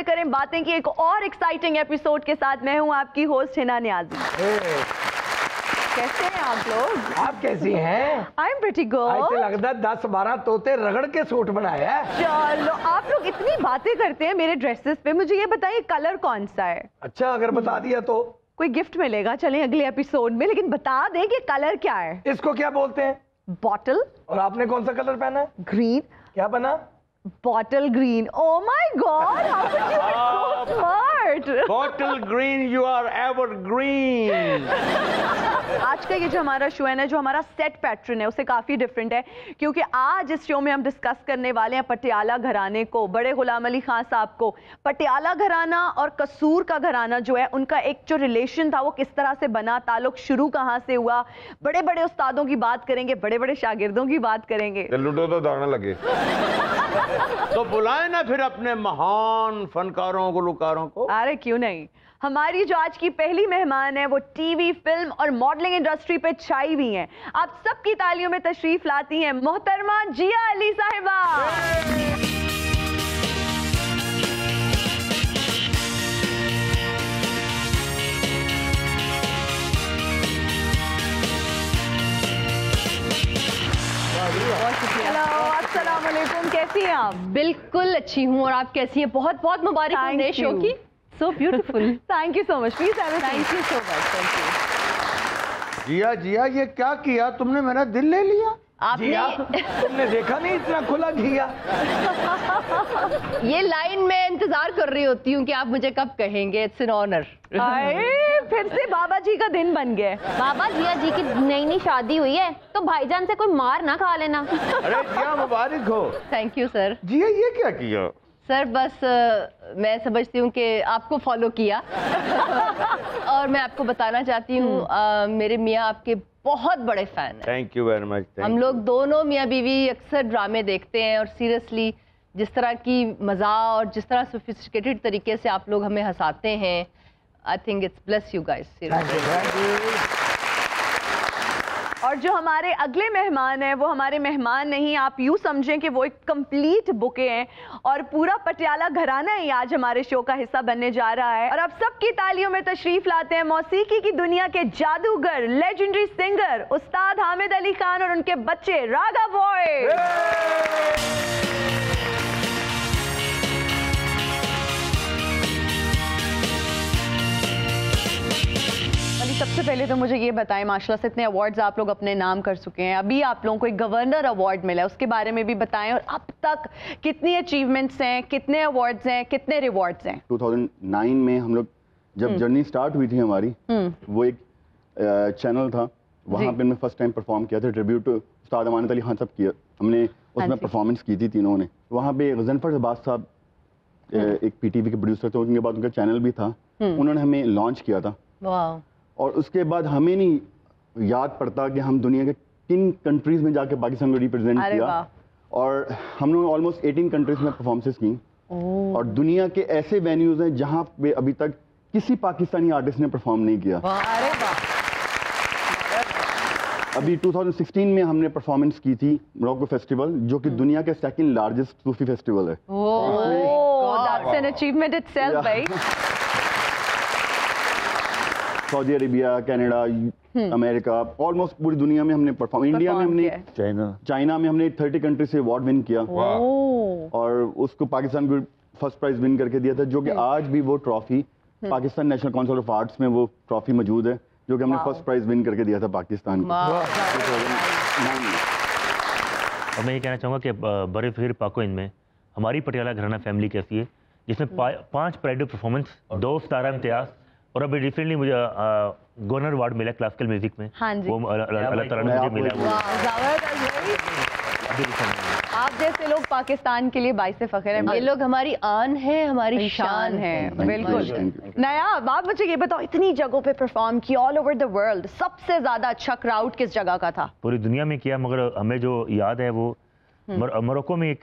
से करें बातें की एक और एक्साइटिंग एपिसोड के साथ। मैं हूं आपकी होस्ट हिना नियाज़ी। कैसे हैं आप लोग? आप कैसी हैं? I am pretty good. लगता 10-12 तोते रगड़ के सूट बनाया है। चलो, आप लोग इतनी बातें करते हैं मेरे ड्रेसेस पे, मुझे ये बताइए कलर कौन सा है? अच्छा, अगर बता दिया तो कोई गिफ्ट मिलेगा, चलें अगले एपिसोड में, लेकिन बता दें कि कलर क्या है। इसको क्या बोलते हैं? बॉटल। और आपने कौन सा कलर पहना है? ग्रीन। क्या बना? Bottle green. Oh my God, how could you be so smart. Bottle green, you are evergreen. आज का ये जो हमारा शो है ना, जो हमारा सेट पैटर्न है उससे काफ़ी डिफरेंट है, क्योंकि आज इस शो में हम डिस्कस करने वाले हैं पटियाला घराने को, बड़े गुलाम अली खान साहब को। पटियाला घराना और कसूर का घराना जो है, उनका एक जो रिलेशन था वो किस तरह से बना, ताल्लुक शुरू कहाँ से हुआ। बड़े बड़े उस्तादों की बात करेंगे, बड़े बड़े शागिर्दों की बात करेंगे। लूटो तो दाना लगे। तो बुलाए ना फिर अपने महान फनकारों, गुलकारों को। अरे क्यों नहीं। हमारी जो आज की पहली मेहमान है वो टीवी, फिल्म और मॉडलिंग इंडस्ट्री पे छाई हुई हैं। आप सबकी तालियों में तशरीफ लाती हैं मोहतरमा जिया अली साहिबा। हेलो, अस्सलाम वालेकुम, कैसी हैं आप? बिल्कुल अच्छी हूँ, और आप कैसी हैं? बहुत बहुत मुबारक हो नए शो की। So beautiful. Thank you so much. Please thank you so much. Thank you. Jiya Jiya, ये क्या किया तुमने? मेरा दिल ले लिया। जिया, तुमने देखा नहीं इतना खुला घिया। ये लाइन में इंतजार कर रही होती हूँ कि आप मुझे कब कहेंगे। It's an honour. फिर से बाबा जी का दिन बन गया। बाबा जिया जी की नई शादी हुई है, तो भाईजान से कोई मार ना खा लेना। अरे जिया, मुबारक हो। Thank you sir. जिया, ये क्या किया? सर बस मैं समझती हूँ कि आपको फॉलो किया। और मैं आपको बताना चाहती हूँ मेरे मियाँ आपके बहुत बड़े फैन हैं। Thank you very much. हम लोग दोनों मियाँ बीवी अक्सर ड्रामे देखते हैं, और सीरियसली जिस तरह की मज़ाक और जिस तरह सोफिस्टिकेटेड तरीके से आप लोग हमें हंसाते हैं, I think it's bless you guys. और जो हमारे अगले मेहमान हैं वो हमारे मेहमान नहीं, आप यूँ समझें कि वो एक कंप्लीट बुके हैं, और पूरा पटियाला घराना ही आज हमारे शो का हिस्सा बनने जा रहा है। और अब सबकी तालियों में तशरीफ लाते हैं मौसीकी की दुनिया के जादूगर, लेजेंडरी सिंगर उस्ताद हामिद अली खान और उनके बच्चे रागा बॉय। सबसे पहले तो मुझे ये बताएं, माशाल्लाह से इतने अवार्ड्स आप लोग अपने नाम कर चुके हैं, अभी आप लोगों को एक गवर्नर अवार्ड मिला है, उसके बारे में भी बताएं, और अब तक कितनी अचीवमेंट्स हैं, कितने अवार्ड्स हैं, कितने रिवॉर्ड्स हैं? 2009 में हम लोग जब जर्नी स्टार्ट हुई थी हमारी, वो एक चैनल था, वहाँ पे हमने फर्स्ट टाइम परफॉर्म किया था। ट्रिब्यूट उस्ताद अमानत अली खान साहब किया हमने, उसमें परफॉर्मेंस की थी तीनों ने। वहाँ पे गजनफर अब्बास साहब एक पीटीवी के प्रोड्यूसर थे, उनके बाद उनका चैनल भी था, उन्होंने हमें लॉन्च किया था। और उसके बाद हमें नहीं याद पड़ता कि हम दुनिया के किन कंट्रीज में जाके पाकिस्तान को रिप्रेजेंट किया, और हम लोग ऑलमोस्ट 18 कंट्रीज में परफॉर्मेंसेस की, और दुनिया के ऐसे वेन्यूज हैं जहां पे अभी तक किसी पाकिस्तानी आर्टिस्ट ने परफॉर्म नहीं किया। अभी 2016 में हमने परफॉर्मेंस की थी मोरक्को फेस्टिवल, जो कि दुनिया के सेकंड लार्जेस्ट सूफी फेस्टिवल है। That's an achievement itself, भाई। Saudi Arabia, Canada, America, almost पूरी दुनिया में हमने परफॉर्म। इंडिया में हमने, चाइना में हमने 30 कंट्री से अवार्ड विन किया, और उसको पाकिस्तान को फर्स्ट प्राइज विन करके दिया था, जो कि आज भी वो trophy Pakistan national council of arts में वो ट्रॉफी मौजूद है, जो कि हमने फर्स्ट प्राइज विन करके दिया था पाकिस्तान को। और मैं ये कहना चाहूँगा कि बड़े फिर पाको इनमें हमारी पटियाला घराना फैमिली कैसी है, जिसमें 5 प्राइड परफॉर्मेंस, 2 सितारा इम्तियाज, और अभी रिसेंटली मुझे गवर्नर अवार्ड मिला क्लासिकल म्यूजिक में। हाँ जी। वो अल्लाह ताला ने मुझे मिला। आप जैसे लोग पाकिस्तान के लिए बाइस फख्र हैं। ये लोग हमारी आन है, हमारी शान है। बिल्कुल। नया आप मुझे ये बताओ, इतनी जगहों पे परफॉर्म किया ऑल ओवर द वर्ल्ड, सबसे ज्यादा अच्छा क्राउड किस जगह का था? पूरी दुनिया में किया, मगर हमें जो याद है वो मोरक्को में एक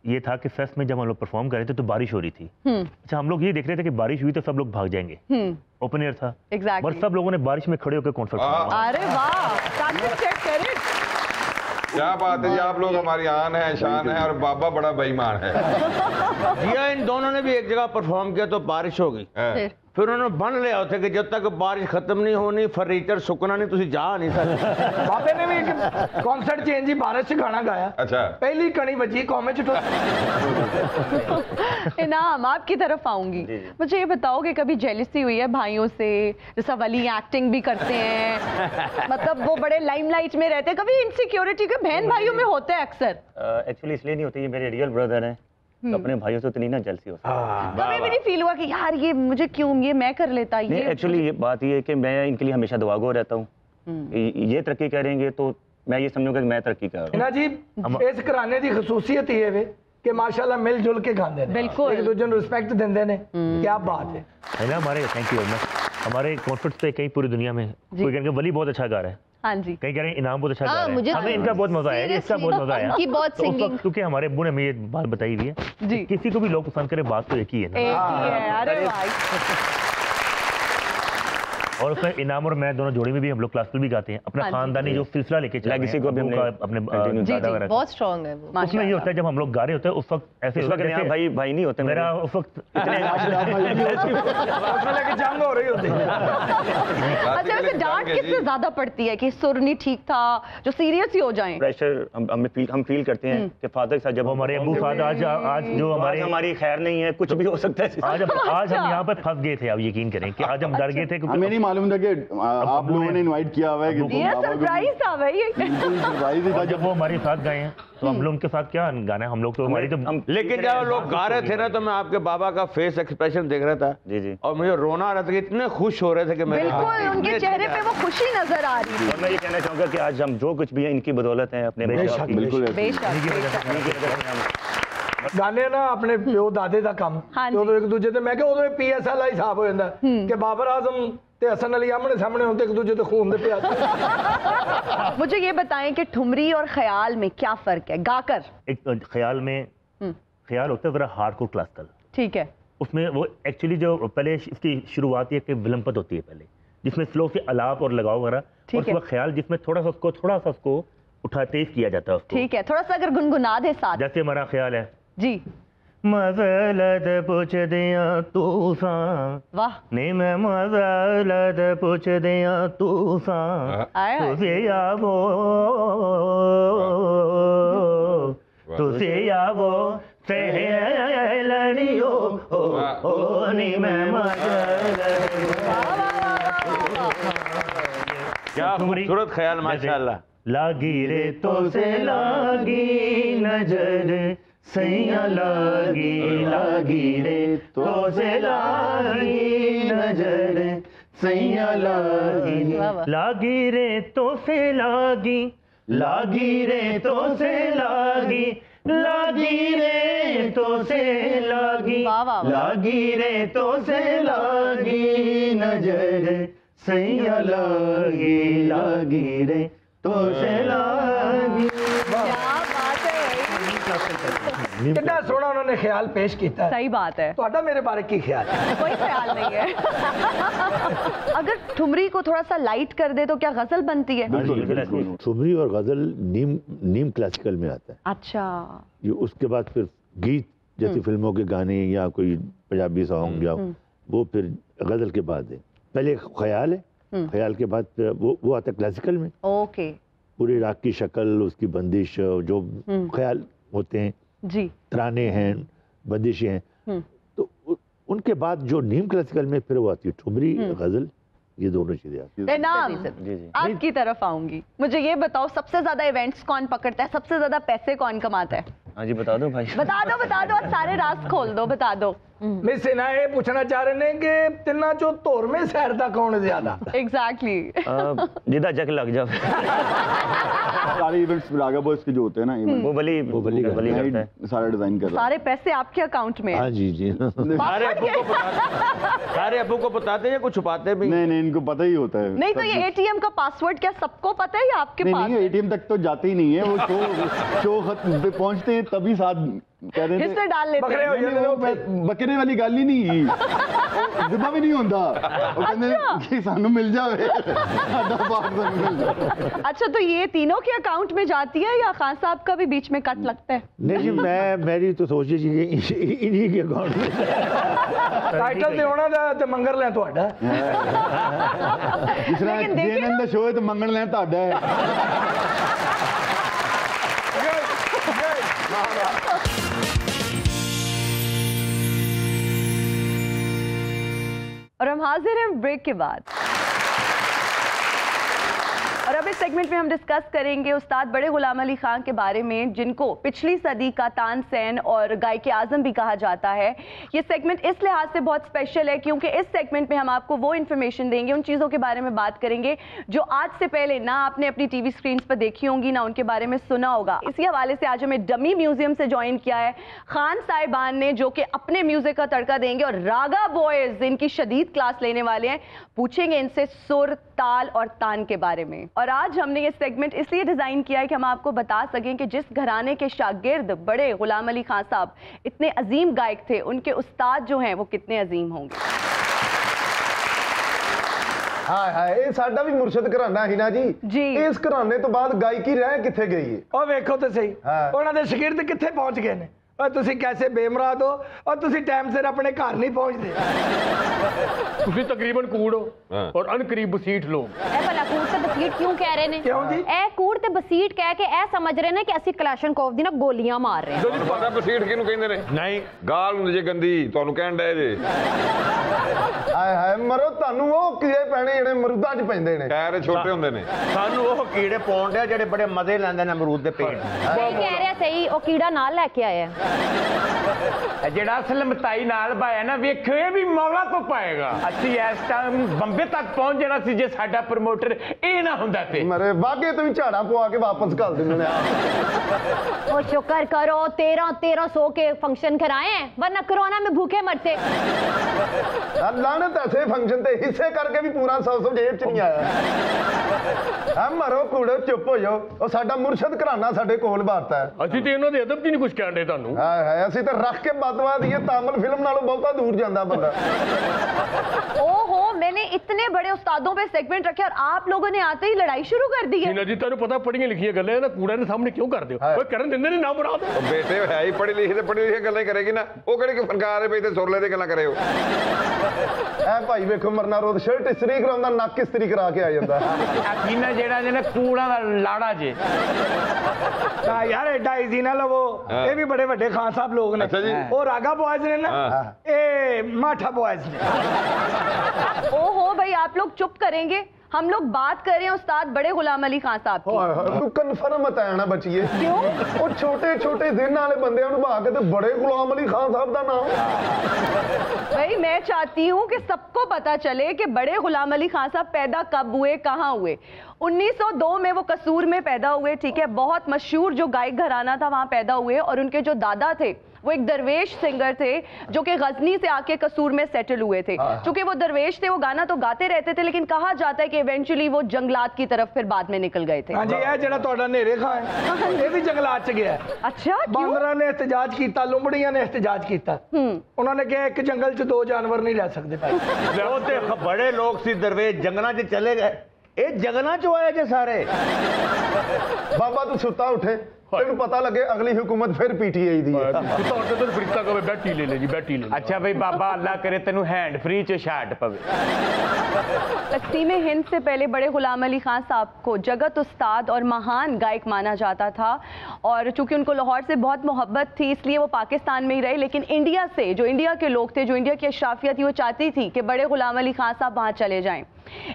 ये था कि फेस्ट में जब हम लोग परफॉर्म कर रहे थे तो बारिश हो रही थी। अच्छा, हम लोग ये देख रहे थे कि बारिश हुई तो सब लोग भाग जाएंगे, ओपन एयर था। Exactly. और सब लोगों ने बारिश में खड़े होकर कॉन्सर्ट किया। अरे वाह, क्या बात है जी, आप लोग हमारी आन है, शान है, और बाबा बड़ा बेईमान है। जिया इन दोनों ने भी एक जगह परफॉर्म किया तो बारिश हो गई, फिर उन्होंने बन लिया होता कि जब तक बारिश खत्म नहीं होनी फर्नीचर सुकना नहीं तुसी जा नहीं सकते। बाबे ने भी एक कॉन्सर्ट चेंज ही बारिश से गाना गाया। अच्छा, पहली कणी बजी कौमे चुटो। इनाम आपकी तरफ आऊंगी, मुझे ये बताओ कि कभी जेलिसी हुई है भाइयों से, जैसा वली एक्टिंग भी करते हैं, मतलब वो बड़े लाइमलाइट में रहते हैं, कभी इनसिक्योरिटी के बहन भाइयों में होते हैं अक्सर? एक्चुअली इसलिए नहीं होती, ये मेरे रियल ब्रदर हैं तो अपने भाइयों से उतनी ना जलसी होती है। कभी भी नहीं फील हुआ कि यार ये मुझे क्यों, ये मैं कर लेता? नहीं, ये एक्चुअली ये बात ये है कि मैं इनके लिए हमेशा दुआगो रहता हूँ। ये तरक्की करेंगे तो मैं ये समझूंगा कि मैं तरक्की कर रहा हूँ। ना जी, इस घराने की खसूसियत ही है वे कि माशाल्लाह मिलजुल के गांदे ने, बिल्कुल एक दूसरे को रिस्पेक्ट देंदे ने। क्या बात है ना हमारे, थैंक यू वेरी मच। हमारे कॉन्सर्ट्स पे कहीं पूरी दुनिया में कोई कहेंगे वली बहुत अच्छा गा रहा है, हाँ जी, कहीं कह रहे हैं इनाम बहुत अच्छा गा रहा है। मुझे हमें इनका बहुत मजा आया, इसका बहुत मजा आया की बहुत तो उस सिंगिंग। वक्त क्योंकि हमारे अब्बू ने हमें ये बात बताई हुई है जी। कि किसी को भी लोग पसंद करें बात तो एक ही है ना। एक ही है, अरे भाई। और उसमें इनाम और मैं दोनों जोड़ी में भी हम लोग क्लासिकल भी गाते हैं, अपना हाँ जी। खानदानी जो सिलसिला लेके चल रहे हैं, Legacy को भी अब्बू हमने का, अपने जी दादा जी, वगैरह बहुत स्ट्रांग है वो। उसमें ये होता है जब हम लोग गा रहे होते हैं उस वक्त ऐसे इस वक्त यहाँ भाई भाई नहीं होते मेरा उस वक्त उसमें लेके जंग हो रही होती है। अच्छा, वैसे डांट किससे ज्यादा पड़ती है कि सुर नहीं ठीक था, जो सीरियस ही हो जाएं? प्रेशर हम फील करते हैं कि फादर के साथ जब हमारे अब्बू साहब आज जो हमारी खैर नहीं है, कुछ भी हो सकता है। आज हम यहाँ पे फंस गए थे, आप यकीन करें कि आज हम डर गए थे हमें नहीं मालूम था कि आप लोगों ने इनवाइट किया हुआ है कि ये सरप्राइज था भाई। सरप्राइज ही था। जब वो हमारे साथ गए हैं तो हम लोग उनके साथ क्या गाना है, हम लोग तो हमारी तो लेकिन जब लोग गा रहे थे ना तो मैं आपके बाबा का फेस एक्सप्रेशन देख रहा था जी जी, और मुझे रोना आ रहा था कि इतने खुश हो रहे थे कि मेरे बिल्कुल उनके चेहरे पे वो खुशी नजर आ रही थी। और मैं ये कहना चाहूंगा कि आज हम जो कुछ भी है इनकी बदौलत है, अपने बिल्कुल बेशक। गाने ना अपने प्यो दादे का काम हाँ जी। तो एक दूजे ते मैं उदों PSL ही हिसाब हो जाता कि बाबर आजम ते हसन अली आमने सामने होते एक दूजे ते खून दे प्यास। मुझे ये बताएं कि ठुमरी और ख्याल में क्या फर्क है गाकर? एक ख्याल में ख्याल होता है जरा हार्डकोर क्लासिकल, ठीक है, उसमें वो एक्चुअली जो पहले इसकी शुरुआत ये कि विलंबत होती है पहले, जिसमें स्लो से अलाप और लगाव वगैरह, और उसके बाद ख्याल जिसमें थोड़ा सा उसको उठा तेज किया जाता है उसको। ठीक है, थोड़ा सा अगर गुनगुना दे साथ। जैसे हमारा ख्याल है जी, मज़लत पूछ दिया तूफान, वाह, ने मैं मज़लत पूछ दिया तूफान, आया तुझे या वो तुझे या वो सहेलियो ओ नी मैं मज़लत। क्या खूबसूरत ख्याल माशाल्लाह। लागी रे तो से लागी नजर सैया लागी रे तो से लागी नजर सैया लागी रे तो से लागी रे तो से लागी रे तो से लागी वाह, वाह, वाह। लागी रे तो से लागी नजर सैया लागी रे तो से लागी। क्या बात है, कितना सोना उन्होंने ख्याल पेश किया है। सही बात है, तो मेरे बारे की ख्याल है? कोई ख्याल नहीं है। अगर ठुमरी को थोड़ा सा लाइट कर दे तो क्या गजल बनती है? ठुमरी और गजल नीम क्लासिकल में आता है। अच्छा, ये उसके बाद फिर गीत जैसे फिल्मों के गाने या कोई पंजाबी सॉन्ग या वो फिर गजल के बाद है। पहले ख्याल है, ख्याल के बाद वो आता है क्लासिकल में। ओके पूरी राग की शक्ल, उसकी बंदिश, जो ख्याल होते हैं जी, तराने हैं, बंदिशें हैं, तो उनके बाद जो नीम क्लासिकल में फिर वो आती है ठुमरी गजल, ये दोनों चीजें आती हैं। इनाम आपकी तरफ आऊंगी, मुझे ये बताओ सबसे ज्यादा इवेंट्स कौन पकड़ता है, सबसे ज्यादा पैसे कौन कमाता है? हाँ जी, बता दो भाई। बता दो, आज सारे राज खोल दो, बता दो। मैं सिना ये पूछना चाह रहे हैं कि तिन्ना चो धोर में सैर दा कौन ज्यादा? एग्जैक्टली। जिदा जग लग जाए। सारे इवेंट्स रागा बॉयज के जो होते हैं ना, वो बली करता है, सारा डिजाइन कर रहा है। सारे पैसे आपके अकाउंट में? हाँ जी। सारे अब्बू को बताते हैं या कुछ छुपाते भी? नहीं, इनको पता ही होता है। नहीं तो ये ATM का पासवर्ड क्या सबको पता है या आपके पास? नहीं, ATM तक तो जाते ही नहीं है वो, शो पे पहुंचते हैं तभी साथ कह रहे हिस्से डाल लेते बकरे हो जाते वो बकरे वाली गल ही नहीं जिब्बा भी नहीं होता वो कहते कि सानू मिल जावे साडा पार्ट सानू मिल जावे। अच्छा, तो ये तीनों के अकाउंट में जाती है या खान साहब का भी बीच में कट लगता है? नहीं जी, मेरी तो सोच जी इन्हीं के अकाउंट में टाइटल ते होना दा ते मंगर ले ਤੁਹਾਡਾ जिस तरह लेकिन देखिए जेएनएन दा शो है तो मंगण लें ਤੁਹਾਡਾ है। और हम हाजिर हैं ब्रेक के बाद। और अब इस सेगमेंट में हम डिस्कस करेंगे उस्ताद बड़े गुलाम अली खान के बारे में, जिनको पिछली सदी का तानसेन और गायक आजम भी कहा जाता है। ये सेगमेंट इस लिहाज से बहुत स्पेशल है क्योंकि इस सेगमेंट में हम आपको वो इन्फॉर्मेशन देंगे, उन चीज़ों के बारे में बात करेंगे जो आज से पहले ना आपने अपनी टीवी स्क्रीन पर देखी होंगी, ना उनके बारे में सुना होगा। इसी हवाले से आज हमें डमी म्यूजियम से ज्वाइन किया है खान साहिबान ने, जो कि अपने म्यूजिक का तड़का देंगे और रागा बॉयज इनकी शदीद क्लास लेने वाले हैं। पूछेंगे इनसे सुर, ताल और तान के बारे में। और आज हमने ये सेगमेंट इसलिए डिजाइन किया है कि हम आपको बता सकें कि जिस घराने के शागिर्द बड़े गुलाम अली खान साहब इतने अजीम गायक थे, उनके उस्ताद जो हैं वो कितने अजीम होंगे। हाय हाय, ये साडा भी मुर्शद घराना ही ना जी। इस घराने तो बाद गायकी रह किथे गई है? ਉਹ ਵੇਖੋ ਤੇ ਸਹੀ ਉਹਨਾਂ ਦੇ ਸ਼ਾਗਿਰਦ ਕਿੱਥੇ ਪਹੁੰਚ ਗਏ ਨੇ। और ਤੁਸੀਂ कैसे बेमराद हो और ਤੁਸੀਂ टाइम सिर अपने घर नहीं पहुंचते। ਤੁਸੀਂ ਤਕਰੀਬਨ ਕੂੜ ਹੋ और अनकरीब बसीठ लोग। ए भला कूड़ ते बसीठ क्यों कह रहे ने? क्यों जी? ए कूड़ ते बसीठ कह के ए समझ रहे ने कि ਅਸੀਂ ਕਲਾਸ਼ਨਕੋਵ ਦੀ ਨਾ ਗੋਲੀਆਂ ਮਾਰ ਰਹੇ ਹਾਂ। ਤੁਹਾਨੂੰ ਪਤਾ ਬਸੀਠ ਕਿਹਨੂੰ ਕਹਿੰਦੇ ਨੇ? ਨਹੀਂ ਗਾਲ ਹੁੰਦੀ ਜੇ ਗੰਦੀ, ਤੁਹਾਨੂੰ ਕਹਿਣ ਡਏ ਜੇ। ਹਾਏ ਹਾਏ ਮਰੋ, ਤੁਹਾਨੂੰ ਉਹ ਕੀੜੇ ਪੈਣੇ ਜਿਹੜੇ ਮਰੂਦਾਂ 'ਚ ਪੈਂਦੇ ਨੇ। ਖੈਰ ਛੋਟੇ ਹੁੰਦੇ ਨੇ। ਸਾਨੂੰ ਉਹ ਕੀੜੇ ਪਾਉਣ ਡਿਆ ਜਿਹੜੇ ਬੜੇ ਮਜ਼ੇ ਲੈਂਦੇ ਨੇ ਅਮਰੂਦ ਦੇ ਪੇੜ। ਸਹੀ ਕਹਿ ਰਿਹਾ, ਸਹੀ ਉਹ ਕੀੜਾ ਨਾਲ ਲੈ ਕੇ ਆਇਆ। ਜਿਹੜਾ ਅਸਲ ਮਤਾਈ ਨਾਲ ਪਾਇਆ ਨਾ, ਵੇਖੋ ਇਹ ਵੀ ਮੌਲਾ ਤੋਂ ਪਾਏਗਾ। ਅਸੀਂ ਇਸ ਟਾਈਮ ਬੰਬੇ ਤੱਕ ਪਹੁੰਚ ਜਾਣਾ ਸੀ ਜੇ ਸਾਡਾ ਪ੍ਰਮੋਟਰ ਇਹ ਨਾ ਹੁੰਦਾ ਤੇ। ਮਰੇ ਵਾਗੇ ਤੋਂ ਵੀ ਝਾੜਾ ਪਵਾ ਕੇ ਵਾਪਸ ਘੱਲ ਦਿੰਦੇ ਨੇ। ओ शुक्र करो 1300 के फंक्शन कराए हैं, वरना कोरोना में भूखे मरते। लानत ऐसे फंक्शन ते हिस्से करके भी पूरा 100 जेब च नहीं आया। हम मरो कूड़ो, चुप हो जाओ। और साडा मुर्शद घराना साडे कोल बात है। ਅਸੀਂ ਤੇ ਇਹਨਾਂ ਦੇ ਅਦਬ ਦੀ ਨਹੀਂ ਕੁਝ ਕਹਿਣ ਦੇ ਤੁਹਾਨੂੰ। हाय हाय, ਅਸੀਂ ਤੇ ਰੱਖ के बदवा दिए, तामिल फिल्म नालों बहुता दूर जांदा बंदा। ओहो, मैंने इतने बड़े उस्तादों पे सेगमेंट रखे और आप लोगों ने आते ही लड़ाई शुरू कर दी है। जी ਤੁਹਾਨੂੰ ਪਤਾ ਪੜੀਆਂ ਲਿਖੀਆਂ ਗੱਲਾਂ ਨਾ ਕੂੜਾ ਦੇ ਸਾਹਮਣੇ ਕਿਉਂ ਕਰਦੇ ਹੋ? ਓਏ ਕਰਨ ਦਿੰਦੇ ਨੇ ਨਾ ਮੁਰਾਦ। ਉਹ ਬੇਟੇ ਹੈ ਹੀ ਪੜ੍ਹੀ ਲਿਖੀ ਤੇ ਪੜ੍ਹੀ ਲਿਖੀ ਗੱਲਾਂ ਹੀ ਕਰੇਗੀ ਨਾ। ਉਹ ਕਿਹੜੇ ਕਿ ਫਨਕਾਰ ਦੇ ਪਈ ਤੇ ਸੁਰਲੇ ਦੇ ਗੱਲਾਂ ਕਰੇ ਹੋ। ਐ ਭਾਈ ਵੇਖੋ, ਮਰਨਾ ਰੋਦ ਸ਼ਰਟ ਇਸਤਰੀ ਕਰਾਉਂਦਾ, ਨੱਕ ਇਸਤਰੀ ਕਰਾ ਕੇ ਆ ਜਾਂਦਾ। ਅਕੀਨਾ ਜਿਹੜਾ ਜਿਹਨੇ ਕੂੜਾ ਦਾ ਲਾੜਾ ਜੇ। हाँ यार, एडा इजी ना लवो। ये भी बड़े बड़े खान साहब लोग ने। अच्छा जी। और रागा बॉयज ने ना, ये माठा बॉयज ने। ओहो भाई, आप लोग चुप करेंगे? हम लोग बात कर रहे हैं उस्ताद बड़े गुलाम अली खान साहब की। तू कन्फर्म बताया ना बचिए। क्यों? वो छोटे छोटे दिन वाले बंदे निभा के तो बड़े गुलाम अली खान साहब का नाम। भाई मैं चाहती हूँ कि सबको पता चले कि बड़े गुलाम अली खान साहब पैदा कब हुए, कहाँ हुए। 1902 में वो कसूर में पैदा हुए, ठीक है। बहुत मशहूर जो गायक घराना था वहाँ पैदा हुए और उनके जो दादा थे वो एक दरवेश सिंगर थे जो कि गजनी से आके कसूर में सेटल हुए थे। चूंकि वो दरवेश थे, वो गाना तो गाते रहते थे, लेकिन कहा जाता है कि इवेंचुअली वो जंगलात की तरफ फिर बाद में निकल गए थे। हाँ जी, ये जेड़ा ਤੁਹਾਡਾ नेरे खां है, ये भी जंगलात च गया। अच्छा, बांदरां ने एहतजाज किया, लुंबड़ियां ने एहतजाज किया। उन्होंने कहा एक जंगल च 2 जानवर नहीं रह सकते भाई। ਉਹ ਤੇ ਬੜੇ ਲੋਕ ਸੀ ਦਰਵੇਸ਼, ਜੰਗਲਾਂ 'ਚ ਚਲੇ ਗਏ। ਇਹ ਜੰਗਲਾਂ 'ਚੋਂ ਆਏ ਜੇ ਸਾਰੇ। ਬਾਬਾ ਤੂੰ ਸੁੱਤਾ ਉੱਠੇ, ਤੈਨੂੰ ਪਤਾ ਲੱਗੇ ਅਗਲੀ ਹੁਕੂਮਤ ਫਿਰ ਪੀਟੀਆਈ ਦੀ ਹੈ। ਤੂੰ ਤਾਂ ਉੱਤੇ ਤੋਂ ਫਰੀਤਾ ਕਵੇ ਬੈਠੀ ਲੈ ਲੈ ਜੀ, ਬੈਠੀ ਲੈ। ਅੱਛਾ ਬਈ ਬਾਬਾ ਅੱਲਾ ਕਰੇ ਤੈਨੂੰ हैंड फ्री ਚ ਛਾਟ ਪਵੇ। तकसीम हिंद से पहले बड़े गुलाम अली खान साहब को जगत उस्ताद और महान गायक माना जाता था और चूंकि उनको लाहौर से बहुत मोहब्बत थी इसलिए वो पाकिस्तान में ही रहे। लेकिन इंडिया से, जो इंडिया के लोग थे, जो इंडिया की अशराफिया थी, वो चाहती थी कि बड़े गुलाम अली खान साहब वहाँ चले जाएं।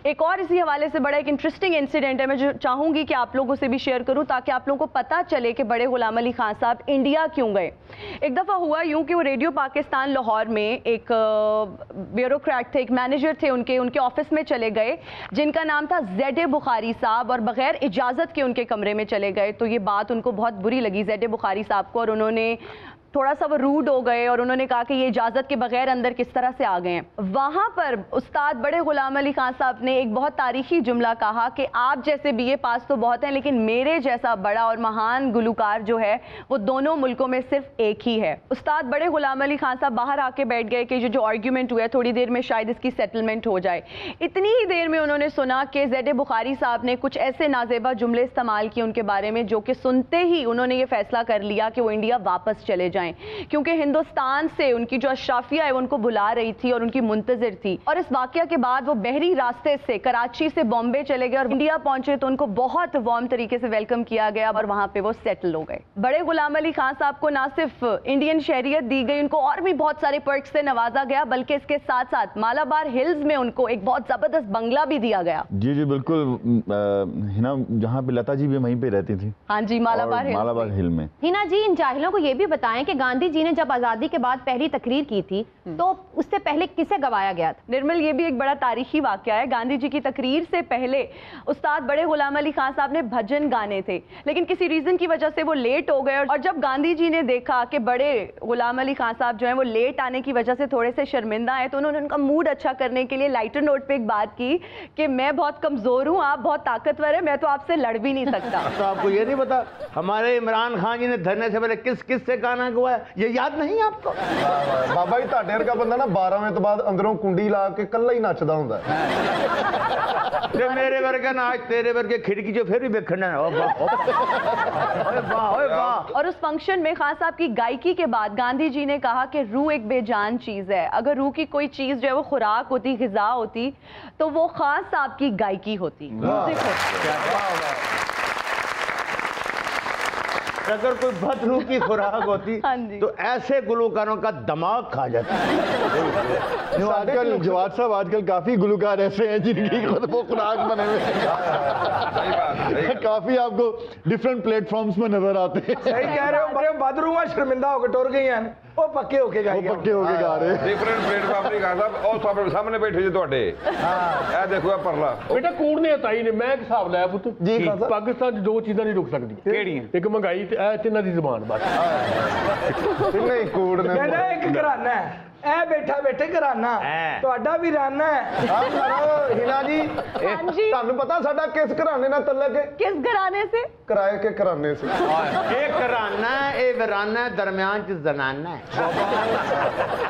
एक और इसी हवाले से बड़ा एक इंटरेस्टिंग इंसिडेंट है, मैं जो चाहूँगी कि आप लोगों से भी शेयर करूँ ताकि आप लोगों को पता चले कि बड़े गुलाम अली खान साहब इंडिया क्यों गए। एक दफ़ा हुआ यूँ कि वो रेडियो पाकिस्तान लाहौर में एक ब्यूरोक्रेट थे, एक मैनेजर थे, उनके ऑफिस में चले गए जिनका नाम था ज़ेड बुखारी साहब, और बग़ैर इजाज़त के उनके कमरे में चले गए। तो ये बात उनको बहुत बुरी लगी ज़ेड बुखारी साहब को और उन्होंने थोड़ा सा वो रूड हो गए और उन्होंने कहा कि ये इजाज़त के बगैर अंदर किस तरह से आ गए हैं। वहाँ पर उस्ताद बड़े गुलाम अली खान साहब ने एक बहुत तारीखी जुमला कहा कि आप जैसे BA पास तो बहुत हैं, लेकिन मेरे जैसा बड़ा और महान गुलकार जो है वो दोनों मुल्कों में सिर्फ एक ही है। उस्ताद बड़े गुलाम अली खान साहब बाहर आके बैठ गए कि जो आर्ग्यूमेंट हुआ है थोड़ी देर में शायद इसकी सेटलमेंट हो जाए। इतनी ही देर में उन्होंने सुना कि ज़ेड बुखारी साहब ने कुछ ऐसे नाजेबा जुमले इस्तेमाल किए उनके बारे में, जो कि सुनते ही उन्होंने ये फैसला कर लिया कि वो इंडिया वापस चले जाएं, क्योंकि हिंदुस्तान से उनकी जो अशराफिया है उनको बुला रही थी और उनकी मुंतजिर थी। और इस वाकया के बाद वो बहरी रास्ते से कराची से बॉम्बे चले गए और इंडिया पहुंचे तो उनको बहुत वार्म तरीके से वेलकम किया गया और वहां पे वो सेटल हो गए। बड़े गुलाम अली खान साहब को ना सिर्फ इंडियन शहरियत दी गई, उनको और भी बहुत सारे पर्क्स से नवाजा गया, बल्कि इसके साथ साथ मालाबार हिल्स में उनको एक बहुत जबरदस्त बंगला भी दिया गया। जी जी बिल्कुल, हिना जहाँ पे लता जी भी वहीं पे रहती थी। हाँ जी, मालाबार हिल में। हिना जी, इन जाहिलों को ये भी बताएं कि गांधी जी ने जब आज़ादी के बाद पहली तकरीर की थी तो उससे पहले किसे गवाया गया था? निर्मल, ये भी एक बड़ा तारीखी वाकया है। गांधी जी की तकरीर से पहले उस्ताद बड़े गुलाम अली खान साहब ने भजन गाने थे, लेकिन किसी रीज़न की वजह से वो लेट हो गए और जब गांधी जी ने देखा कि बड़े गुलाम अली खान साहब जो हैं वो लेट आने की वजह से थोड़े से शर्मिंदा हैं, तो उन्होंने उनका मूड अच्छा करने के लिए लाइटर नोट पे एक बात की कि मैं बहुत कमज़ोर हूँ, आप बहुत ताकतवर है, मैं तो आपसे लड़ भी नहीं सकता। तो आपको ये नहीं पता हमारे इमरान खान जी ने धरने से पहले किस किस से गाना गवाया, ये याद नहीं आपको? बाबा जी ਤੁਹਾਡੇ ਵਰਗਾ ਬੰਦਾ ਨਾ 12 ਵਜੇ ਤੋਂ ਬਾਅਦ ਅੰਦਰੋਂ ਕੁੰਡੀ ਲਾ ਕੇ ਕੱਲਾ ਹੀ ਨੱਚਦਾ ਹੁੰਦਾ। ਤੇ ਮੇਰੇ ਵਰਗਾ ਨਾਚ तेरे वर्गे खिड़की जो फिर भी देखना है। और उस फंक्शन में खान साहब की गायकी के बाद गांधी जी ने कहा कि रूह एक बेजान चीज है, अगर रूह की कोई चीज जो है वो खुराक होती, ग़िज़ा होती, तो वो खान साहब की गायकी होती, म्यूजिक होती। अगर कोई बदरूह की खुराक होती तो ऐसे गुलकारों का दिमाग खा जाता। आजकल जवाद साहब, आजकल काफी गुलकार ऐसे हैं जिनकी खुद वो खुराक बने हुए काफी आपको डिफरेंट प्लेटफॉर्म्स में नजर आते हैं। सही कह रहे हो, बड़े बदरूह शर्मिंदा होकर टुर गई हैं, वो पक्के होके गा रहे डिफरेंट प्लेटफॉर्म नहीं गा साहब, और सब सामने बैठे जी ਤੁਹਾਡੇ। ਇਹ ਦੇਖੋ ਇਹ ਪਰਲਾ बेटा कूड़ ने ताई ने मैं हिसाब लाया पुੱਤ जी, पाकिस्तान च 2 चीज़ां नहीं रुक सकदी। ਕਿਹੜੀਆਂ? एक महंगाई ते ਇਹ ਤਿੰਨਾਂ ਦੀ ਜ਼ੁਬਾਨ ਬਸ। ਨਹੀਂ ਕੂੜ ਨੇ ਕਹਿੰਦਾ ਇੱਕ ਘਰਾਨਾ ਹੈ, ਇਹ ਬੈਠਾ ਬੈਠੇ ਘਰਾਨਾ ਤੁਹਾਡਾ ਵੀ ਰਾਨਾ ਹੈ। हिना जी, ਤੁਹਾਨੂੰ ਪਤਾ ਸਾਡਾ ਕਿਸ ਘਰਾਣੇ ਨਾਲ ਤਲਕ ਹੈ? किस घराने से? किराए के घराने से। एक घराना है, एक वीराना है, दरमियान च जनाना है।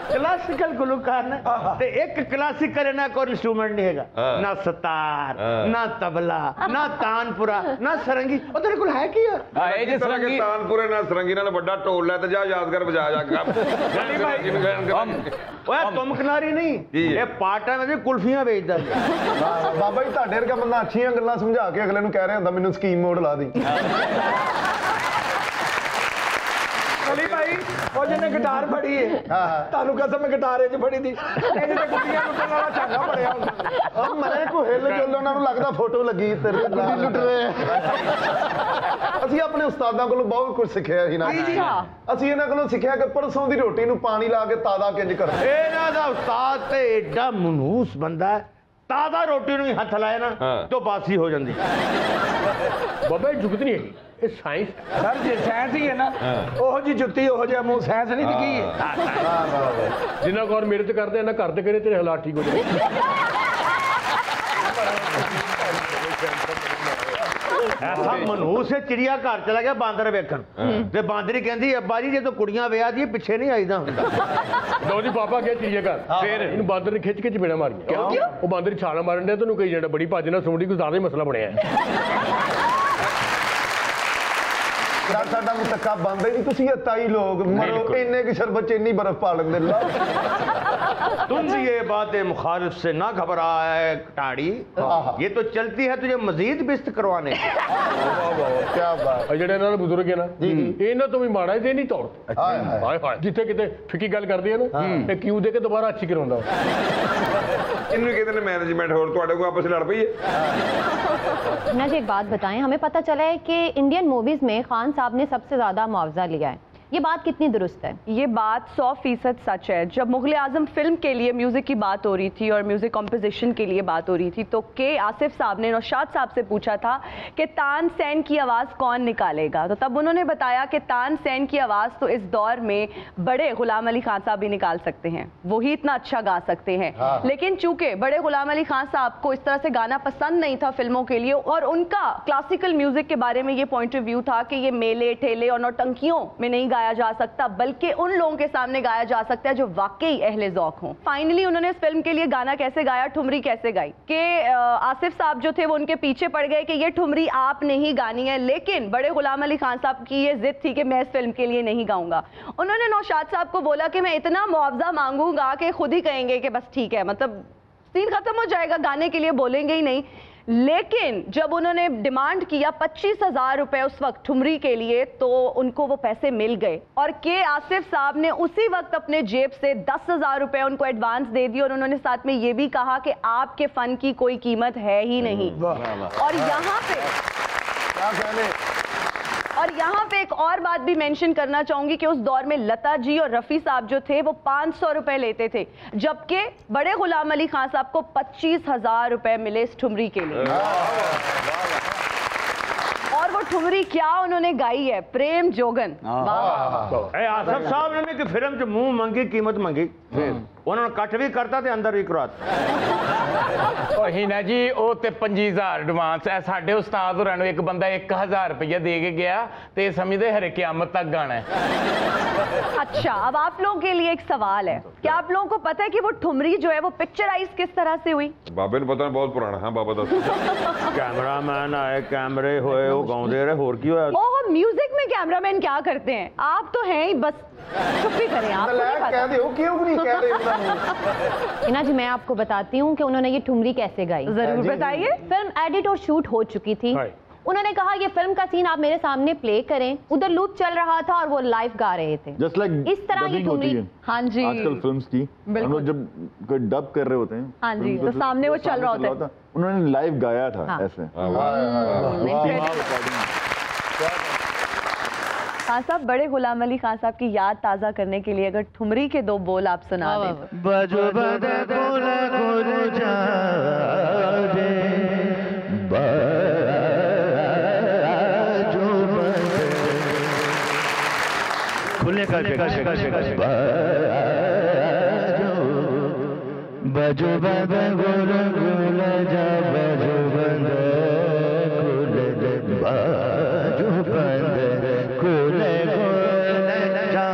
क्लासिकल गुलकार ने ते एक क्लासिकल ना कोई इंस्ट्रूमेंट नहीं हैगा, ना सतार, ना तबला, ना तानपुरा, ना सरंगी। और तेरे को है की यार? ਇਹ ਜਿਸ ਤਰ੍ਹਾਂ ਕਿ ਤਾਨਪੁਰੇ ਨਾਲ ਸਰੰਗੀ ਨਾਲ ਵੱਡਾ ਢੋਲ ਲੈ ਤੇ ਜਾ ਯਾਦਗਾਰ ਵਜਾ ਜਾ ਕੇ। ओए तुम किनारी नहीं, ये पाटा में कुल्फियां बेचदा। बाबा जी ਤੁਹਾਡੇ ਵਰਗਾ ਬੰਦਾ ਅੱਛੀਆਂ ਗੱਲਾਂ ਸਮਝਾ ਕੇ ਅਗਲੇ ਨੂੰ ਕਹਿ ਰਿਹਾ ਹੁੰਦਾ ਮੈਨੂੰ ਸਕੀਮ ਮੋਡ ਲਾ ਦੀ। ਅਲੀ ਭਾਈ ਉਹ ਜਿਹਨੇ ਗਿਟਾਰ ਫੜੀ ਹੈ, ਤੁਹਾਨੂੰ ਕਸਮ ਗਿਟਾਰ ਇਹ ਚ ਫੜੀ ਦੀ, ਇਹਨੇ ਤੇ ਗੁੱਡੀਆਂ ਲੁੱਟਣ ਵਾਲਾ ਝਾਗਾ ਫੜਿਆ ਹੁੰਦਾ। ਉਹ ਮਰੇ ਕੋ ਹਿੱਲ ਜੁੱਲ ਉਹਨਾਂ ਨੂੰ ਲੱਗਦਾ ਫੋਟੋ ਲੱਗੀ ਤੇਰੇ ਗੁੱਡੀ ਲੁੱਟ ਰਹੇ। ਅਸੀਂ ਆਪਣੇ ਉਸਤਾਦਾਂ ਕੋਲੋਂ ਬਹੁਤ ਕੁਝ ਸਿੱਖਿਆ ਸੀ ਨਾ। ਅਸੀਂ ਇਹਨਾਂ ਕੋਲੋਂ ਸਿੱਖਿਆ ਕਿ ਪਰਸੋਂ ਦੀ ਰੋਟੀ ਨੂੰ ਪਾਣੀ ਲਾ ਕੇ ਤਾਜ਼ਾ ਕਿੰਜ ਕਰਨਾ। ਇਹਨਾਂ ਦਾ ਉਸਤਾਦ ਤੇ ਐਡਾ ਮਨਹੂਸ ਬੰਦਾ ਹੈ, ਤਾਜ਼ਾ ਰੋਟੀ ਨੂੰ ਹੱਥ ਲਾਏ ਨਾ तो बासी हो जाती। बाबा जुगत नहीं है, ये साइंस सर जी साइंस ही है ना, ओहो जी जुत्ती ओहो जिहा मूंह साइंस नहीं दिखी है। जिन्ना गौर मेरे ते करते ना घर ते करे तेरे हालात ठीक हो जाए। ऐसा मनहूस है, चिड़िया घर चला गया बांदर वेखन ते बांदरी कहंदी अब्बा जी जे तो कुड़ियां विआह दी पिछे नहीं आईदा हुंदा। लो जी पापा गया चिड़िया घर, फिर इन बांदर ने खिच के चपेड़ा मारियां। क्यों? वो बांदर छाला मारन दे तैनूं कही जांदा बड़ी भज ना सुणदी, कोई ज्यादा ही मसला बनया है। ਸਾਡਾ ਮੁਤੱਕਾ ਬੰਦ ਹੀ ਨਹੀਂ, ਤੁਸੀਂ ਤਾਈ ਲੋग मरो ਇੰਨੇ कि शरबत च ਇੰਨੀ बर्फ पा लेंदे। तुम भी ये बातें मुखालिफ से ना घबरा है टाड़ी, ये तो चलती है तुझे मजीद बिस्त करवाने। क्या बात। ਜਿਹੜੇ ਇਹਨਾਂ ਦੇ ਬਜ਼ੁਰਗ ਹੈ ਨਾ ਇਹਨਾਂ ਤੋਂ ਵੀ ਮਾੜਾ ਹੀ ਤੇ ਨਹੀਂ ਤੌਰ ਹਾਏ ਹਾਏ ਜਿੱਥੇ ਕਿਤੇ ਫਿੱਕੀ ਗੱਲ ਕਰਦੇ ਆ ਨਾ ਇਹ ਕਿਉਂ ਦੇ ਕੇ ਦੁਬਾਰਾ ਅੱਛੀ ਕਰਾਉਂਦਾ। ਇਹਨੂੰ ਕਹਿੰਦੇ ਨੇ ਮੈਨੇਜਮੈਂਟ, ਹੋਰ ਤੁਹਾਡੇ ਕੋਲ ਆਪਸ ਵਿੱਚ ਲੜ ਪਈ ਹੈ। ना जी एक बात बताएं, हमें पता चला है कि इंडियन मूवीज में खान साहब ने सबसे ज्यादा मुआवजा लिया है, ये बात कितनी दुरुस्त है? ये बात 100% सच है। जब मुग़ल आज़म फिल्म के लिए म्यूज़िक की बात हो रही थी और म्यूज़िक कंपोजिशन के लिए बात हो रही थी तो के आसिफ साहब ने नौशाद साहब से पूछा था कि तानसेन की आवाज़ कौन निकालेगा, तो तब उन्होंने बताया कि तानसेन की आवाज़ तो इस दौर में बड़े गुलाम अली खान साहब भी निकाल सकते हैं, वही इतना अच्छा गा सकते हैं। लेकिन चूंकि बड़े गुलाम अली खान साहब को इस तरह से गाना पसंद नहीं था फिल्मों के लिए, और उनका क्लासिकल म्यूज़िक के बारे में ये पॉइंट ऑफ व्यू था कि ये मेले ठेले और नौटंकियों में नहीं गाया जा सकता, बल्कि उन लोगों के सामने गाया जा सकता है जो वाकई अहले ज़ौक़ हों। फाइनली उन्होंने इस फिल्म के लिए गाना कैसे गाया, ठुमरी कैसे गाई, कि आसिफ साहब जो थे वो उनके पीछे पड़ गए कि ये ठुमरी आपने ही गानी है, लेकिन बड़े गुलाम अली खान साहब की ये जिद थी कि मैं इस फिल्म के लिए नहीं गाऊंगा। उन्होंने नौशाद साहब को बोला कि मैं इतना मुआवजा मांगूंगा कि खुद ही कहेंगे कि बस ठीक है, मतलब सीन खत्म हो जाएगा, गाने के लिए बोलेंगे ही नहीं। लेकिन जब उन्होंने डिमांड किया 25,000 रुपए उस वक्त ठुमरी के लिए, तो उनको वो पैसे मिल गए और के आसिफ साहब ने उसी वक्त अपने जेब से 10,000 रुपए उनको एडवांस दे दिए और उन्होंने साथ में ये भी कहा कि आपके फन की कोई कीमत है ही नहीं। और यहाँ पे एक और बात भी मेंशन करना चाहूंगी कि उस दौर में लता जी और रफ़ी साहब जो थे वो 500 रुपए लेते थे, जबकि बड़े गुलाम अली खान साहब को 25,000 रुपए मिले इस ठुमरी के लिए। और वो ठुमरी क्या उन्होंने गाई है, प्रेम जोगन। आसिफ साहब ने कि फिल्म च मुंह मंगी कीमत मंगी, उन्होंने कट भी करता ते अंदर भी कराता। हिना जी वो ते 25,000 एडवांस है, साडे उस्ताद होरां नूं एक बंदा 1,000 रुपया दे के गया ते समझदे हरे क़यामत तक गाना है। अच्छा, अब आप लोगों के लिए एक सवाल है, क्या आप लोगों को पता है कि वो ठुमरी जो है वो पिक्चराइज किस तरह से हुई? बाबे ने पता नहीं, बहुत पुराना है बाबा दस। कैमरामैन आए, कैमरे होए, वो गाउंदे रहे, होर की होया? ओह, म्यूजिक में कैमरामैन क्या करते हैं? आप तो हैं ही, बस चुप ही करें आप। कह दो क्यों नहीं कह रहे? हिना जी मैं आपको बताती हूँ कि उन्होंने ये ठुमरी कैसे गाई। जरूर बताइए। फिल्म एडिट और शूट हो चुकी थी, उन्होंने कहा ये फिल्म का सीन आप मेरे सामने प्ले करें, उधर लूप चल रहा था और वो लाइव गा रहे थे। Just like इस तरह की ठुमरी। हाँ जी, आजकल फिल्म्स की हम लोग जब कोई डब कर रहे होते हैं, हाँ जी, तो सामने वो चल रहा होता है, उन्होंने लाइव गाया था। हाँ। ऐसे खान साहब, बड़े गुलाम अली खान साहब की याद ताज़ा करने के लिए अगर ठुमरी के 2 बोल आप सुना दें। बजो बदा गोला गोल जा रे बाजो खुले कर बजो बदा गोला गोल जा बजो बंद खुले बाजो बंद खुले गोल जा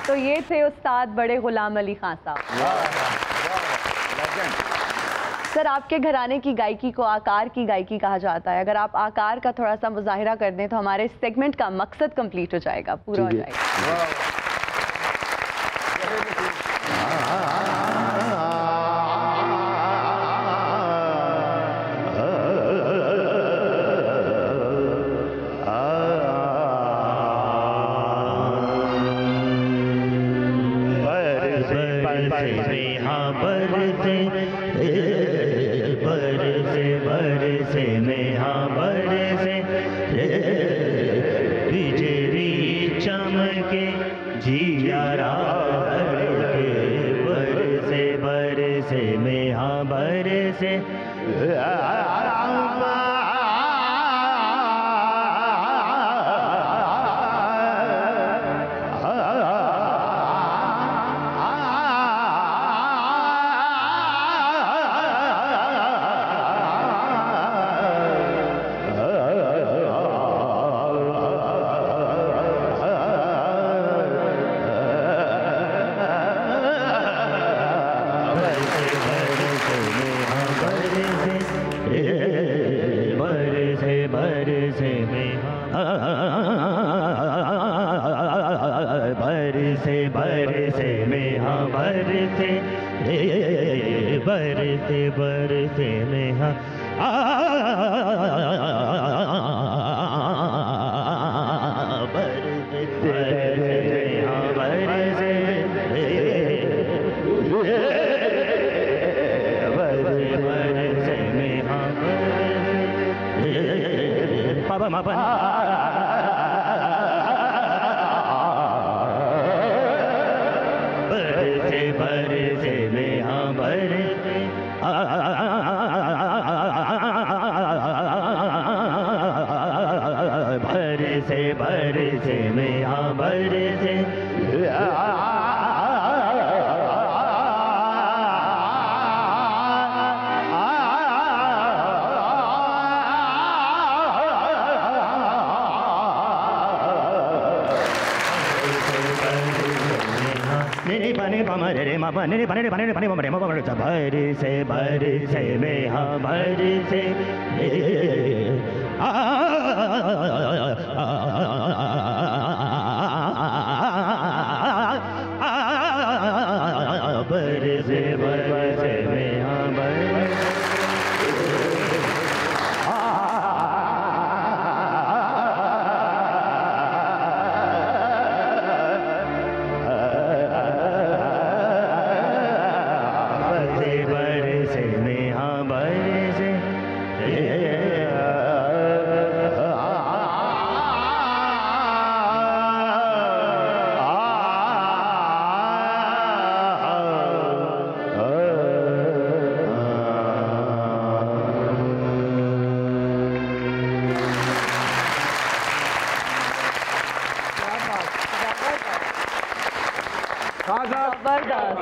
तो ये थे उस्ताद बड़े गुलाम अली खान साहब। सर, आपके घराने की गायकी को आकार की गायकी कहा जाता है, अगर आप आकार का थोड़ा सा मुजाहिरा कर दें तो हमारे सेगमेंट का मकसद कंप्लीट हो जाएगा, पूरा हो जाएगा। पापा मापन बरसे में हाँ बरसे बरसे में हाँ बरसे बरसे में हाँ बरसे बरसे बरसे में हाँ बरसे में हाँ बरसे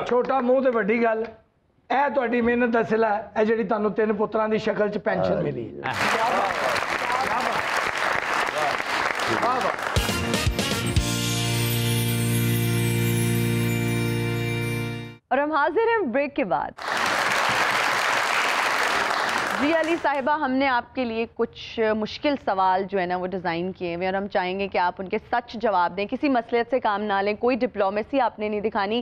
छोटा मुंह ते वड्डी गल ਇਹ ਤੁਹਾਡੀ ਮਿਹਨਤ ਦਾ ਸਿਲਾ ਹੈ ਇਹ ਜਿਹੜੀ ਤੁਹਾਨੂੰ 3 ਪੁੱਤਰਾਂ ਦੀ ਸ਼ਕਲ 'ਚ ਪੈਨਸ਼ਨ ਮਿਲੀ ਹੈ और हम हाजिर हैं ब्रेक के बाद। जी अली साहिबा, हमने आपके लिए कुछ मुश्किल सवाल जो है ना वो डिज़ाइन किए हुए और हम चाहेंगे कि आप उनके सच जवाब दें। किसी मसलियत से काम ना लें, कोई डिप्लोमेसी आपने नहीं दिखानी,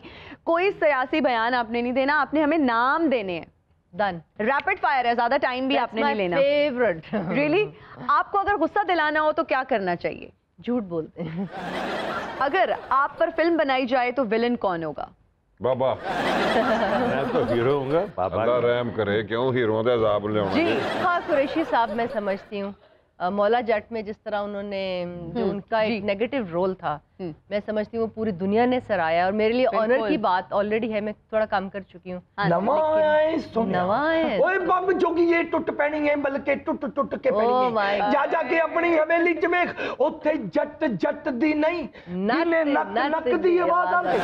कोई सियासी बयान आपने नहीं देना, आपने हमें नाम देने हैं। डन। रैपिड फायर है, ज़्यादा टाइम भी आपने नहीं लेना। फेवरेट। रियली? आपको अगर गुस्सा दिलाना हो तो क्या करना चाहिए? झूठ बोलते हैं। अगर आप पर फिल्म बनाई जाए तो विलन कौन होगा? बाबा। मैं तो हीरो हूँगा। बाबा अल्लाह रहम करे, क्यों हीरों का अजाब ले जी हाँ, कुरैशी साहब मैं समझती हूँ मौला जट में जिस तरह उन्होंने जो उनका एक नेगेटिव रोल था, मैं समझती हूँ पूरी दुनिया ने सराहाया और मेरे लिए ऑनर की बात ऑलरेडी है। मैं थोड़ा काम कर चुकी हूँ। ओए बम जोगी ये टुट पैनी है, बल्कि टुट टुट के पैनी है। जा जाके अपनी हवेली च वेख, उत्थे जट जट दी नहीं, इन्हें नक नक दी आवाज आंदी।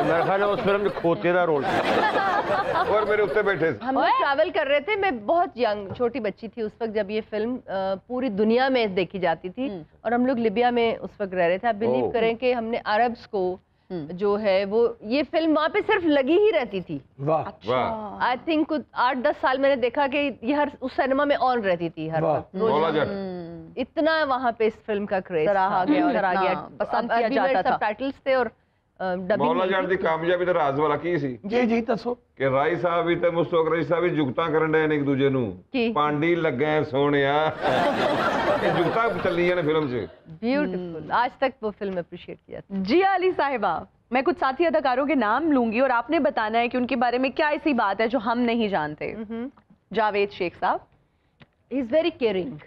मेरा ख्याल है उस फिल्म में खोते का रोल था और मेरे उत्ते बैठे। हम लोग ट्रैवल कर रहे थे, मैं बहुत यंग छोटी बच्ची थी उस वक्त जब ये फिल्म पूरी दुनिया में देखी जाती थी और हम लोग लिबिया में उस वक्त रह रहे थे। आप बिलीव करें कि हमने अरब्स को जो है वो ये फिल्म वहाँ पे सिर्फ लगी ही रहती थी। वाह। आई थिंक 8-10 साल मैंने देखा कि ये हर उस सिनेमा में ऑन रहती थी हर वक्त रोज। इतना वहाँ पे इस फिल्म का क्रेज सराहा गया, पसंद किया जाता था। सबटाइटल्स थे और मौला जट दी कामयाबी दा राज वाला की सी? जी जी दसो। कि राई साहब भी ते मुस्तफा रईस साहब भी जुगता करन डे ने एक दूजे नु, पांडी लगे सोनिया जुगता चलियां ने फिल्म च। ब्यूटीफुल, आज तक वो फिल्म अप्रिशिएट किया था। जी अली साहिबा, मैं कुछ साथी अदाकारों के नाम लूंगी और आपने बताना है कि उनके बारे में क्या ऐसी बात है जो हम नहीं जानते। जावेद शेख साहब। He is very caring.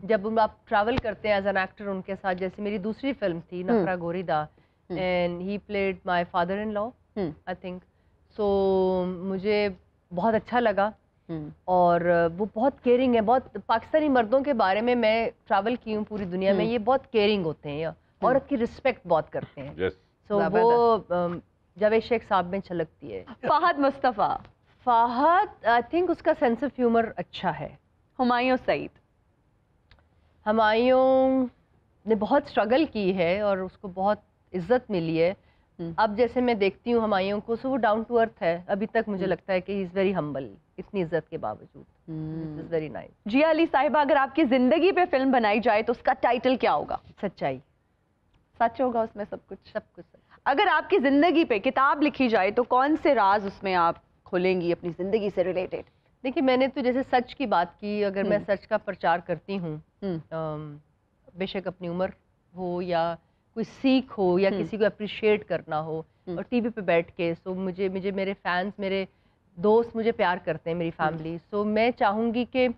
जब आप ट्रैवल करते हैं एज एन एक्टर उनके साथ, जैसे मेरी दूसरी फिल्म थी नफरा गोरीदा and he played my father-in-law, I think. So मुझे बहुत अच्छा लगा और वो बहुत केयरिंग है। बहुत पाकिस्तानी मर्दों के बारे में मैं ट्रैवल की हूँ पूरी दुनिया में, ये बहुत केयरिंग होते हैं, औरत की रिस्पेक्ट बहुत करते हैं। So वो जावेद शेख साहब में झलकती है। फहद मुस्तफ़ा। फहद आई थिंक उसका सेंस ऑफ ह्यूमर अच्छा है। हुमायूं सईद। हुमायूं ने बहुत स्ट्रगल की है और उसको बहुत इज्जत मिली है। अब जैसे मैं देखती हूँ हुमायूं को, सो वो डाउन टू अर्थ है अभी तक। मुझे लगता है कि ही इज वेरी हम्बल इतनी इज्जत के बावजूद। This is very nice. जी अली साहिबा, अगर आपकी जिंदगी पे फिल्म बनाई जाए तो उसका टाइटल क्या होगा? सच्चाई। सच होगा उसमें सब कुछ? सब कुछ। अगर आपकी जिंदगी पे किताब लिखी जाए तो कौन से राज उसमें आप खोलेंगी अपनी जिंदगी से रिलेटेड? देखिए, मैंने तो जैसे सच की बात की, अगर मैं सच का प्रचार करती हूँ, बेशक अपनी उम्र हो या कोई सीख हो या किसी को अप्रिशिएट करना हो और टीवी पे बैठ के, सो मुझे मेरे फैंस, मेरे दोस्त मुझे प्यार करते हैं, मेरी फैमिली। सो मैं चाहूँगी कि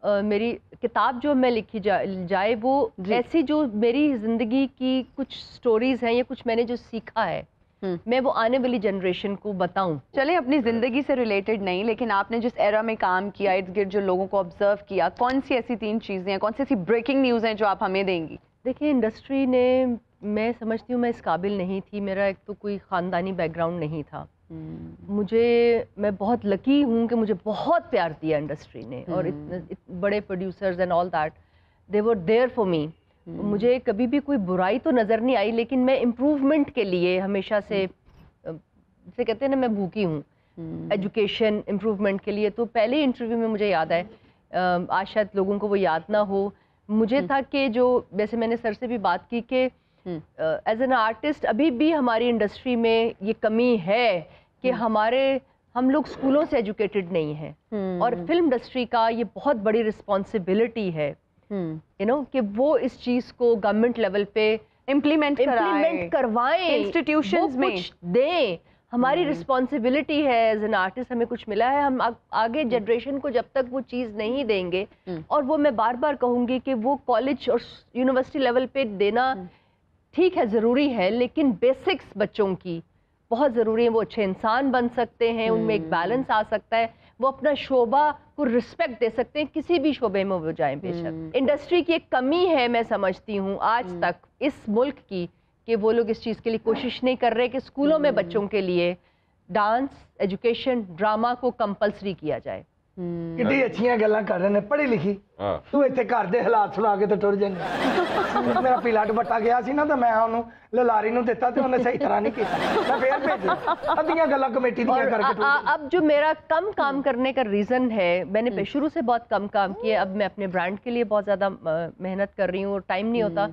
मेरी किताब जो मैं लिखी जाए वो ऐसी जो मेरी ज़िंदगी की कुछ स्टोरीज़ हैं या कुछ मैंने जो सीखा है मैं वो आने वाली जनरेशन को बताऊं। चलिए अपनी ज़िंदगी से रिलेटेड नहीं, लेकिन आपने जिस एरा में काम किया, इर्द गिर्द जो लोगों को ऑब्जर्व किया, कौन सी ऐसी 3 चीज़ें हैं, कौन सी ऐसी ब्रेकिंग न्यूज़ हैं जो आप हमें देंगी? देखिए इंडस्ट्री ने, मैं समझती हूँ मैं इस काबिल नहीं थी, मेरा एक तो कोई ख़ानदानी बैकग्राउंड नहीं था। मैं बहुत लकी हूँ कि मुझे बहुत प्यार दिया इंडस्ट्री ने, और इतने बड़े producers and all that, they were there for me. मुझे कभी भी कोई बुराई तो नज़र नहीं आई, लेकिन मैं इम्प्रूवमेंट के लिए हमेशा से, जैसे कहते हैं ना, मैं भूखी हूँ एजुकेशन इम्प्रूवमेंट के लिए। तो पहले इंटरव्यू में मुझे याद है, आज शायद लोगों को वो याद ना हो, मुझे था कि जो, वैसे मैंने सर से भी बात की कि एज एन आर्टिस्ट अभी भी हमारी इंडस्ट्री में ये कमी है कि हम लोग स्कूलों से एजुकेटेड नहीं हैं, और फिल्म इंडस्ट्री का ये बहुत बड़ी रिस्पॉन्सिबिलिटी है यू नो कि वो इस चीज़ को गवर्नमेंट लेवल पे इम्प्लीमेंट करवाएं, इंस्टीट्यूशंस में कुछ दें। हमारी रिस्पॉन्सिबिलिटी है एज एन आर्टिस्ट, हमें कुछ मिला है, हम आगे जनरेशन को जब तक वो चीज़ नहीं देंगे, और वो मैं बार बार कहूँगी कि वो कॉलेज और यूनिवर्सिटी लेवल पे देना ठीक है, ज़रूरी है, लेकिन बेसिक्स बच्चों की बहुत ज़रूरी है। वो अच्छे इंसान बन सकते हैं, उनमें एक बैलेंस आ सकता है, वो अपना शोबा को रिस्पेक्ट दे सकते हैं, किसी भी शोबे में वो जाएं बेशक। इंडस्ट्री की एक कमी है, मैं समझती हूँ आज तक इस मुल्क की, कि वो लोग इस चीज़ के लिए कोशिश नहीं कर रहे कि स्कूलों में बच्चों के लिए डांस, एजुकेशन, ड्रामा को कंपलसरी किया जाए। कितनी अच्छी गल्लां कर रहे हैं, पढ़ी लिखी, तू इत्थे घर दे हालात सुना के तो टुर जाएंगे। मेरा पीला दुपट्टा गया सी ना, तो मैं उन्होंने ललारी नूं दिता ते उन्हें सही तरह नहीं किया, मैं फिर भेजी अद्धियां गल्लां कमेटी दियां करके। अब जो मेरा कम काम करने का रीज़न है, मैंने शुरू से बहुत कम काम किया, अब मैं अपने ब्रांड के लिए बहुत ज़्यादा मेहनत कर रही हूँ और टाइम नहीं होता।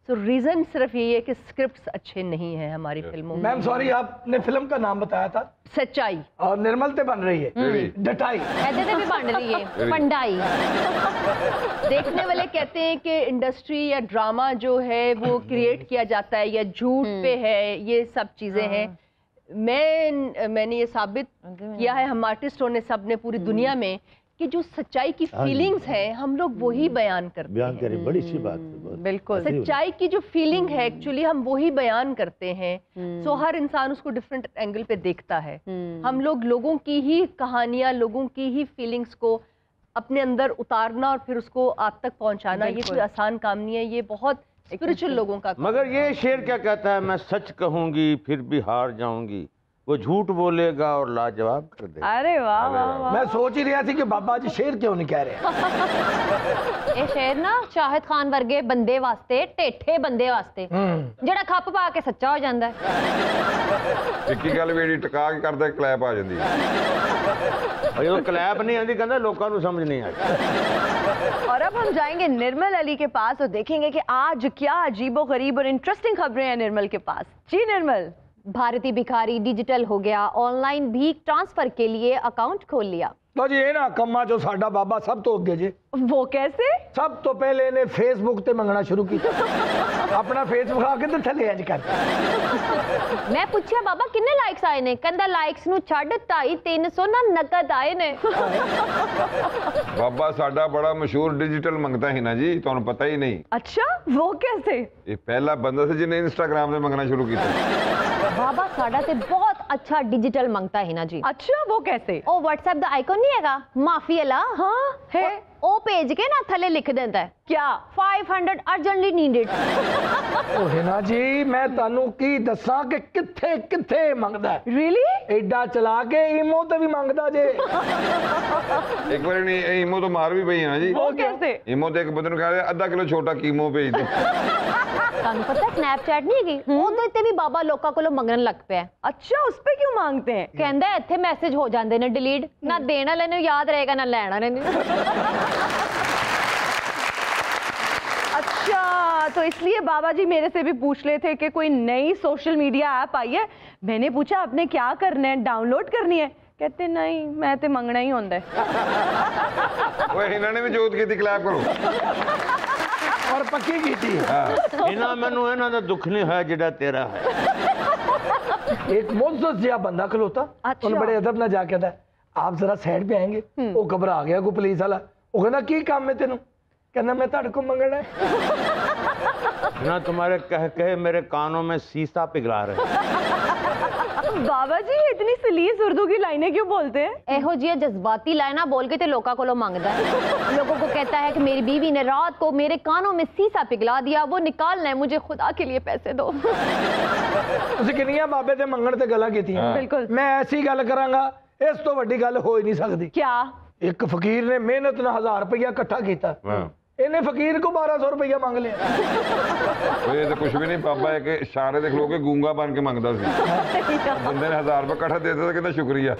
तो रीज़न सिर्फ यही है कि स्क्रिप्ट्स अच्छे नहीं हैं हमारी फिल्मों में। मैम सॉरी, आपने फिल्म का नाम बताया था सच्चाई, और निर्मल ते बन रही है डटाई, ऐसे भी बन रही है पंडाई। देखने वाले कहते हैं कि इंडस्ट्री या ड्रामा जो है वो क्रिएट किया जाता है या झूठ पे है, ये सब चीज़ें हैं। मैंने ये साबित किया है, हम आर्टिस्टों ने, सब ने, पूरी दुनिया में, कि जो सच्चाई की फीलिंग्स हैं हम लोग वही बयान करते हैं। बड़ी अच्छी बात है, बिल्कुल। सच्चाई की जो फीलिंग है एक्चुअली हम वही बयान करते हैं। सो हर इंसान उसको डिफरेंट एंगल पे देखता है। हम लोगों की ही कहानियां, लोगों की ही फीलिंग्स को अपने अंदर उतारना और फिर उसको आप तक पहुंचाना, ये कोई आसान काम नहीं है, ये बहुत स्पिरिचुअल लोगों का। मगर ये शेर क्या कहता है, मैं सच कहूंगी फिर भी हार जाऊंगी, वो झूठ बोलेगा और लाजवाब कर देगा। अरे वाह वाह वाह। मैं सोच ही रहा थी कि बाबा जी शेर क्यों नहीं कह रहे। ये शेर ना शाहिद खान वर्गे बंदे वास्ते, टेठे बंदे वास्ते, ਜਿਹੜਾ खप पा के सच्चा हो जाता है। ਇੱਕ ਗੱਲ ਵੀ ਟਿਕਾ ਕੇ ਕਰਦਾ ਕਲੈਪ ਆ ਜਾਂਦੀ और ये क्लैप नहीं आती, कहता लोगों को समझ नहीं आती। और अब हम जाएंगे निर्मल अली के पास और देखेंगे कि आज क्या अजीबोगरीब और इंटरेस्टिंग खबरें हैं निर्मल के पास। जी निर्मल। भारतीय भिखारी डिजिटल हो गया, ऑनलाइन भीख ट्रांसफर के लिए अकाउंट खोल लिया। तो जी ये ना कम्मा जो साडा बाबा सब तो अगे जे। वो कैसे? सब तो पहले इन्हें फेसबुक ते मंगना शुरू किया, अपना फेस विखा के तो थले इंज कर। मैं पूछया बाबा किन्ने लाइक्स आए ने, कहंदा लाइक्स नु छड़ 250-300 ना नकद आए ने। बाबा साडा बड़ा मशहूर डिजिटल मंगता है ना जी, तुहानू पता ही नहीं। अच्छा वो कैसे? ये पहला बंदा से जिन्हें इंस्टाग्राम से मंगना शुरू किया। बाबा साडा ते बहुत अच्छा डिजिटल मंगता है ना जी। अच्छा वो कैसे? ओ व्हाट्सएप दा आइकन नहीं हैगा माफी वाला? हाँ है। ओ पेज के ना थले लिख देता है क्या 500 अर्जेंटली नीडेड। ओ हिना जी मैं तानू की दसा कि किथे किथे मंगदा है। रियली? एडा चला के ईमो ते भी मंगदा जे। एक बार नहीं ईमो तो मार भी पई है ना जी। वो कैसे? ईमो तो एक बंदे ने कहा आधा किलो छोटा कीमो भेज दे। तानू पता स्नैपचैट नहीं हैगी, ओदे ते भी बाबा लोकां कोलों मंगन लग पिया। अच्छा उस पे क्यों मांगते हैं? कहंदा इत्थे मैसेज हो जांदे ने डिलीट, ना देना लेने याद रहेगा ना लेना रहने। अच्छा तो इसलिए बाबा जी मेरे से भी पूछ रहे थे कि कोई नई सोशल मीडिया ऐप आई है। मैंने पूछा आपने क्या करना है, डाउनलोड करनी है? कहते नहीं मैं तो मंगना ही होता है। ओए इन्होंने भी जोत की क्लैप करो और पक्की की थी। इना मैनू इना दा दुख नहीं है जिहड़ा तेरा है। एक मुज्जत जिहा बंदा खलोता, उन्हें बड़े अदब ना जाके कहता आप जरा साइड पे आएंगे। वो घबरा गया कोई पुलिस वाला, वो कहना की काम है तेनू, कहना मैं तुहाडे को मंगना है ना, तुम्हारे कह कहे मेरे कानों में शीशा पिघला रहे। बाबा जी इतनी सलीस उर्दू की लाइनें क्यों बोलते हैं? एहो जी जज्बाती लाइना बोल के ते लोका को मांगता है। लोगों को कहता है कि मेरी बीवी ने रात को मेरे कानों में शीशा पिघला दिया, वो निकालना है, मुझे खुदा के लिए पैसे दो। ਤੁਸੀਂ ਕਿੰਨੀਆਂ ਬਾਬੇ ਦੇ ਮੰਗਣ ਤੇ ਗੱਲਾਂ ਕੀਤੀਆਂ। ਬਿਲਕੁਲ। ਮੈਂ ਐਸੀ ਗੱਲ ਕਰਾਂਗਾ, ਇਸ ਤੋਂ ਵੱਡੀ ਗੱਲ ਹੋ ਹੀ ਨਹੀਂ ਸਕਦੀ। क्या? ਇੱਕ ਫਕੀਰ ਨੇ ਮਿਹਨਤ ਨਾਲ 1000 ਰੁਪਇਆ ਇਕੱਠਾ ਕੀਤਾ, ਇਹਨੇ ਫਕੀਰ ਕੋ 1200 ਰੁਪਇਆ ਮੰਗ ਲਿਆ। ਇਹ ਤਾਂ ਕੁਝ ਵੀ ਨਹੀਂ, ਬਾਬਾ ਇੱਕ ਇਸ਼ਾਰੇ ਦੇਖ ਲੋ ਕੇ ਗੂੰਗਾ ਬਣ ਕੇ ਮੰਗਦਾ ਸੀ। ਬੰਦੇ ਨੇ 1000 ਰੁਪਏ ਇਕੱਠਾ ਦੇ ਦਿੱਤਾ, ਕਹਿੰਦਾ ਸ਼ੁਕਰੀਆ।